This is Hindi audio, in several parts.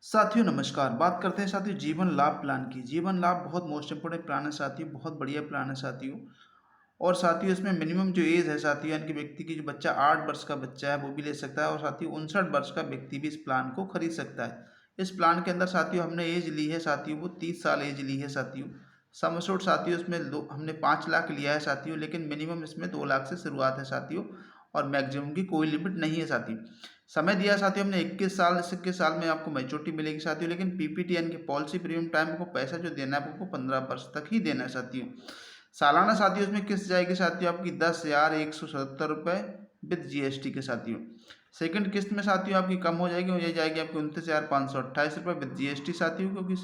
साथियों नमस्कार। बात करते हैं साथियों जीवन लाभ प्लान की। जीवन लाभ बहुत मोस्ट इम्पोर्टेंट प्लान है साथियों, बहुत बढ़िया प्लान है साथियों। और साथियों इसमें मिनिमम जो एज है साथियों, यानी कि व्यक्ति की जो बच्चा 8 वर्ष का बच्चा है वो भी ले सकता है, और साथियों 59 वर्ष का व्यक्ति भी इस प्लान को खरीद सकता है। इस प्लान के अंदर साथियों हमने एज ली है साथियों, वो 30 साल एज ली है साथियों। सम एश्योर्ड साथियों इसमें हमने 5 लाख लिया है साथियों, लेकिन मिनिमम इसमें 2 लाख से शुरुआत है साथियों, और मैक्सिमम की कोई लिमिट नहीं है साथियों। समय दिया है साथियों हमने 21 साल, इस 21 साल में आपको मैच्योरिटी मिलेगी साथियों, लेकिन पीपीटी यानी कि पॉलिसी प्रीमियम टाइम को पैसा जो देना है आपको 15 वर्ष तक ही देना है साथियों। सालाना साथियों इसमें किस्त जाएगी साथियों आपकी 10,177 रुपये विद जीएसटी के साथियों। सेकंड किस्त में साथियों आपकी कम हो जाएगी, ये जाएगी आपकी 29,528 रुपये विद जीएसटी साथियों, क्योंकि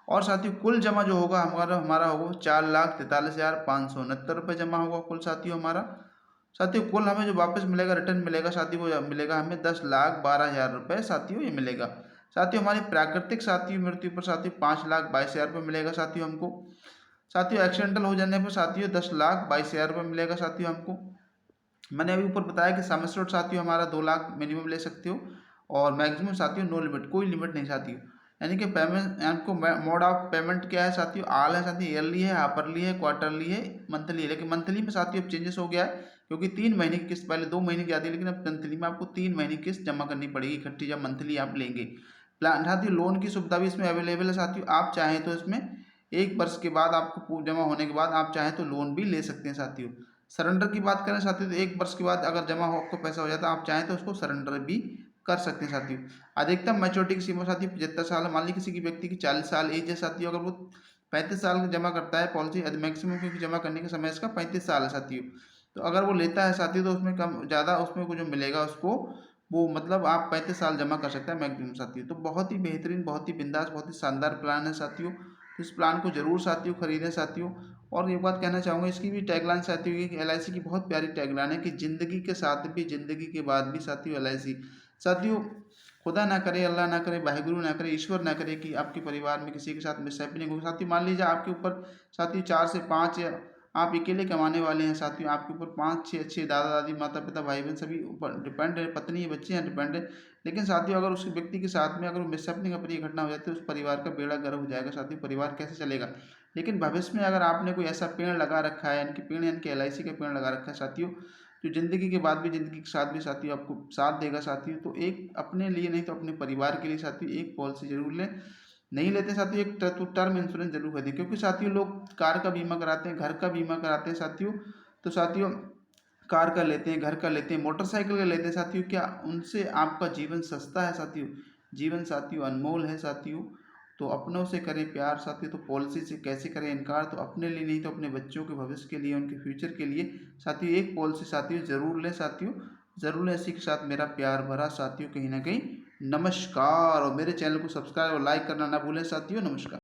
और साथियों कुल जमा जो होगा हमारा हमारा होगा 4,43,569 रुपये जमा होगा कुल साथियों हमारा। साथियों कुल हमें जो वापस मिलेगा, रिटर्न मिलेगा साथियों, वो मिलेगा हमें 10,12,000 रुपये साथियों, ये मिलेगा। साथियों हमारी प्राकृतिक साथियों मृत्यु पर साथियों 5,22,000 रुपये मिलेगा साथियों हमको। साथियों एक्सीडेंटल हो जाने पर साथियों 10,22,000 रुपये मिलेगा साथियों हमको। मैंने अभी ऊपर बताया कि सम एश्योर्ड साथियों हमारा 2 लाख मिनिमम ले सकते हो, और मैक्सिमम साथियों नो लिमिट, कोई लिमिट नहीं साथियों। यानी कि पेमेंट आपको मोड ऑफ पेमेंट क्या है साथियों, आल है साथियों, ईयरली है, हाफरली है, क्वार्टरली है, मंथली है। लेकिन मंथली में साथियों अब चेंजेस हो गया है, क्योंकि 3 महीने की किस्त पहले 2 महीने की आती है, लेकिन अब मंथली में आपको 3 महीने की किस्त जमा करनी पड़ेगी इकट्ठी, जब मंथली आप लेंगे। प्लान साथियों लोन की सुविधा भी इसमें अवेलेबल है साथियों, आप चाहें तो इसमें 1 वर्ष के बाद आपको जमा होने के बाद आप चाहें तो लोन भी ले सकते हैं साथियों। सरेंडर की बात करें साथियों तो 1 वर्ष के बाद अगर जमा हो आपको पैसा हो जाता है, आप चाहें तो उसको सरेंडर भी कर सकते हैं साथियों। अधिकतम मैच्योरिटी की सीमा साथियों 75 साल है। मान लीजिए किसी की व्यक्ति की 40 साल एज है साथियों, अगर वो 35 साल जमा करता है पॉलिसी, मैक्सिमम क्योंकि जमा करने का समय इसका 35 साल है साथियों, तो अगर वो लेता है साथियों तो उसमें कम ज़्यादा उसमें को जो मिलेगा उसको, वो मतलब आप 35 साल जमा कर सकते हैं मैक्सिमम साथियों। तो बहुत ही बेहतरीन, बहुत ही बिंदास, बहुत ही शानदार प्लान है साथियों। तो इस प्लान को जरूर साथियों खरीदें साथियों। और एक बात कहना चाहूँगा, इसकी भी टैगलाइन साथियों की एलआईसी की बहुत प्यारी टैगलाइन है कि ज़िंदगी के साथ भी ज़िंदगी के बाद भी साथियों एलआईसी। साथियों खुदा ना करे, अल्लाह ना करे, वाहिगुरु ना करे, ईश्वर ना करे कि आपके परिवार में किसी के साथ मिसहैपनिंग हो। साथियों मान लीजिए आपके ऊपर साथियों 4 से 5, या आप अकेले कमाने वाले हैं साथियों, आपके ऊपर 5 6 अच्छे दादा दादी माता पिता भाई बहन सभी ऊपर डिपेंड है, पत्नी बच्चे हैं डिपेंड है। लेकिन साथियों अगर उस व्यक्ति के साथ में अगर मिसहैपनिंग अपनी घटना हो जाती है, उस परिवार का बेड़ा गर्क हो जाएगा साथियों, परिवार कैसे चलेगा। लेकिन भविष्य में अगर आपने कोई ऐसा पेड़ लगा रखा है, यानी कि पेड़ यानी कि एलआईसी का पेड़ लगा रखा है साथियों, जो ज़िंदगी के बाद भी ज़िंदगी के साथ भी साथियों आपको साथ देगा साथियों, तो एक अपने लिए नहीं तो अपने परिवार के लिए साथियों एक पॉलिसी जरूर लें। नहीं लेते साथियों एक टर्म इंश्योरेंस जरूर खरीदें, क्योंकि साथियों लोग कार का बीमा कराते हैं, घर का बीमा कराते हैं साथियों, तो साथियों कार का लेते हैं, घर का लेते हैं, मोटरसाइकिल का लेते हैं साथियों, क्या उनसे आपका जीवन सस्ता है साथियों? जीवन साथियों अनमोल है साथियों। तो अपनों से करें प्यार साथियों, तो पॉलिसी से कैसे करें इनकार, तो अपने लिए नहीं तो अपने बच्चों के भविष्य के लिए, उनके फ्यूचर के लिए साथियों एक पॉलिसी साथियों ज़रूर लें साथियों, ज़रूर लें। इसी के साथ मेरा प्यार भरा साथियों कहीं ना कहीं नमस्कार, और मेरे चैनल को सब्सक्राइब और लाइक करना ना भूलें साथियों। नमस्कार।